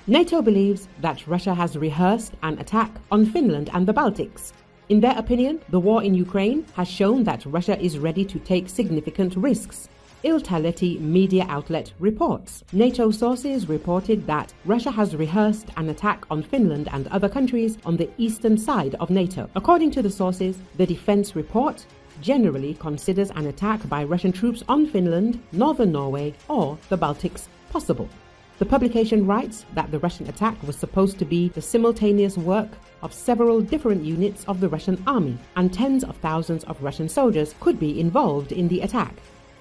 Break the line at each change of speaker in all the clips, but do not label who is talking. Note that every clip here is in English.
NATO believes that Russia has rehearsed an attack on Finland and the Baltics. In their opinion, the war in Ukraine has shown that Russia is ready to take significant risks. Iltaleti media outlet reports. NATO sources reported that Russia has rehearsed an attack on Finland and other countries on the eastern side of NATO. According to the sources, the defense report generally considers an attack by Russian troops on Finland, northern Norway, or the Baltics possible. The publication writes that the Russian attack was supposed to be the simultaneous work of several different units of the Russian army, and tens of thousands of Russian soldiers could be involved in the attack.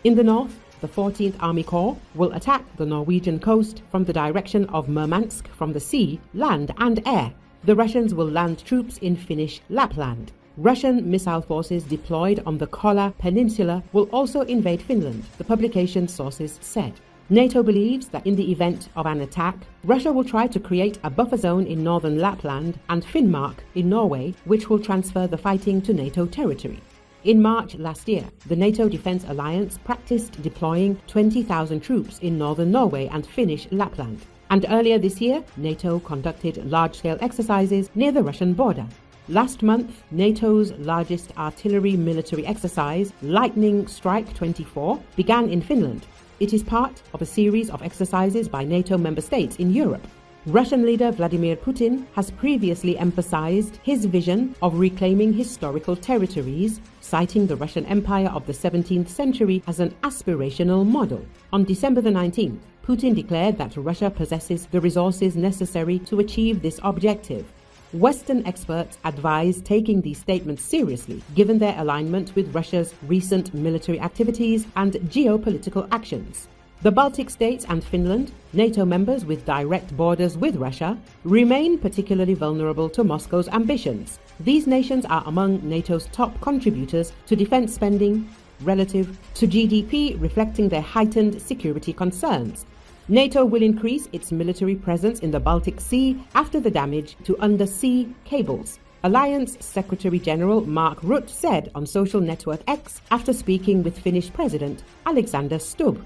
In the north, the 14th Army Corps will attack the Norwegian coast from the direction of Murmansk from the sea, land and air. The Russians will land troops in Finnish Lapland. Russian missile forces deployed on the Kola Peninsula will also invade Finland, the publication sources said. NATO believes that in the event of an attack, Russia will try to create a buffer zone in northern Lapland and Finnmark in Norway, which will transfer the fighting to NATO territory. In March last year, the NATO Defence Alliance practiced deploying 20,000 troops in northern Norway and Finnish Lapland. And earlier this year, NATO conducted large-scale exercises near the Russian border. Last month, NATO's largest artillery military exercise, Lightning Strike 24, began in Finland. It is part of a series of exercises by NATO member states in Europe. Russian leader Vladimir Putin has previously emphasized his vision of reclaiming historical territories, citing the Russian Empire of the 17th century as an aspirational model. On December the 19th, Putin declared that Russia possesses the resources necessary to achieve this objective. Western experts advise taking these statements seriously, given their alignment with Russia's recent military activities and geopolitical actions. The Baltic states and Finland, NATO members with direct borders with Russia, remain particularly vulnerable to Moscow's ambitions. These nations are among NATO's top contributors to defense spending relative to GDP, reflecting their heightened security concerns. NATO will increase its military presence in the Baltic Sea after the damage to undersea cables. Alliance Secretary-General Mark Rutte said on social network X after speaking with Finnish President Alexander Stubb.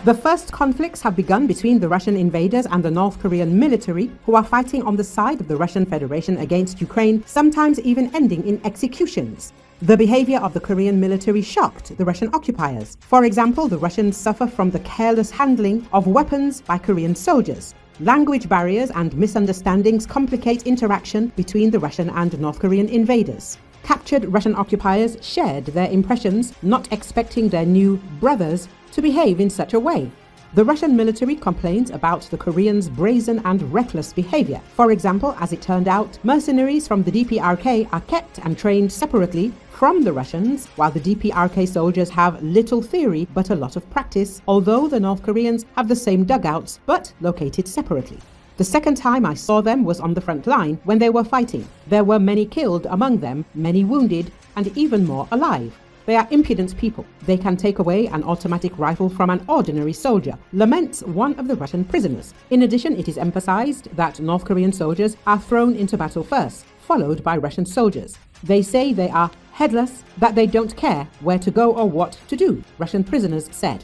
The first conflicts have begun between the Russian invaders and the North Korean military, who are fighting on the side of the Russian Federation against Ukraine, sometimes even ending in executions. The behavior of the Korean military shocked the Russian occupiers. For example, the Russians suffer from the careless handling of weapons by Korean soldiers. Language barriers and misunderstandings complicate interaction between the Russian and North Korean invaders. Captured Russian occupiers shared their impressions, not expecting their new brothers to behave in such a way. The Russian military complains about the Koreans' brazen and reckless behavior. For example, as it turned out, mercenaries from the DPRK are kept and trained separately from the Russians, while the DPRK soldiers have little theory but a lot of practice, although the North Koreans have the same dugouts but located separately. The second time I saw them was on the front line when they were fighting. There were many killed among them, many wounded, and even more alive. They are impudent people. They can take away an automatic rifle from an ordinary soldier, laments one of the Russian prisoners. In addition, it is emphasized that North Korean soldiers are thrown into battle first, followed by Russian soldiers. They say they are headless, that they don't care where to go or what to do, Russian prisoners said.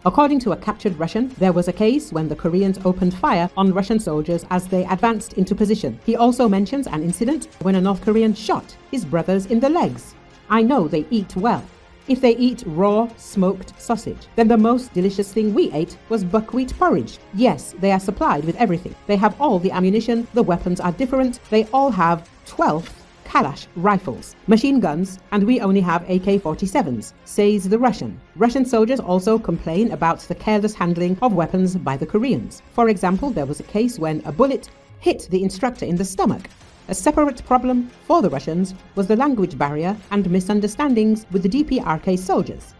According to a captured Russian, there was a case when the Koreans opened fire on Russian soldiers as they advanced into position. He also mentions an incident when a North Korean shot his brothers in the legs. I know they eat well. If they eat raw, smoked sausage, then the most delicious thing we ate was buckwheat porridge. Yes, they are supplied with everything. They have all the ammunition, the weapons are different, they all have 12th Kalash rifles, machine guns, and we only have AK-47s, says the Russian. Russian soldiers also complain about the careless handling of weapons by the Koreans. For example, there was a case when a bullet hit the instructor in the stomach. A separate problem for the Russians was the language barrier and misunderstandings with the DPRK soldiers.